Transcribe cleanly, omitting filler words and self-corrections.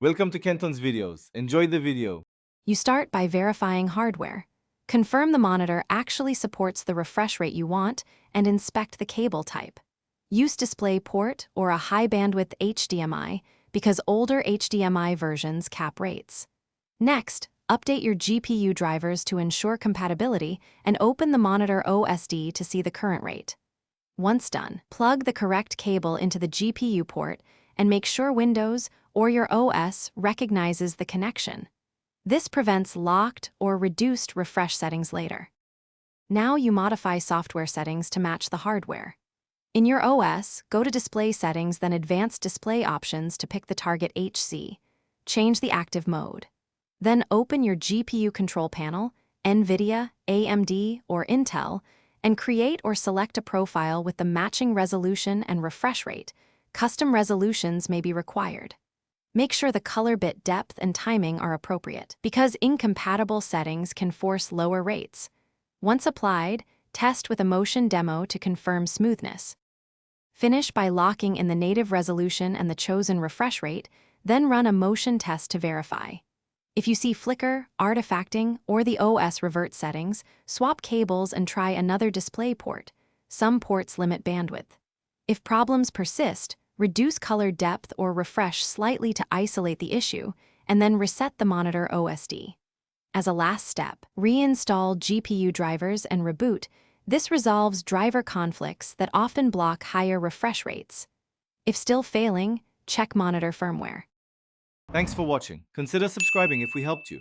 Welcome to Kenton's videos. Enjoy the video. You start by verifying hardware. Confirm the monitor actually supports the refresh rate you want and inspect the cable type. Use DisplayPort or a high-bandwidth HDMI because older HDMI versions cap rates. Next, update your GPU drivers to ensure compatibility and open the monitor OSD to see the current rate. Once done, plug the correct cable into the GPU port and make sure Windows or your OS recognizes the connection. This prevents locked or reduced refresh settings later. Now you modify software settings to match the hardware. In your OS, go to Display Settings, then Advanced Display Options to pick the target HC. Change the active mode. Then open your GPU control panel, NVIDIA, AMD, or Intel, and create or select a profile with the matching resolution and refresh rate. Custom resolutions may be required. Make sure the color bit depth and timing are appropriate, because incompatible settings can force lower rates. Once applied, test with a motion demo to confirm smoothness. Finish by locking in the native resolution and the chosen refresh rate, then run a motion test to verify. If you see flicker, artifacting, or the OS revert settings, swap cables and try another display port. Some ports limit bandwidth. If problems persist, reduce color depth or refresh slightly to isolate the issue, and then reset the monitor OSD. As a last step, reinstall GPU drivers and reboot. This resolves driver conflicts that often block higher refresh rates. If still failing, check monitor firmware. Thanks for watching. Consider subscribing if we helped you.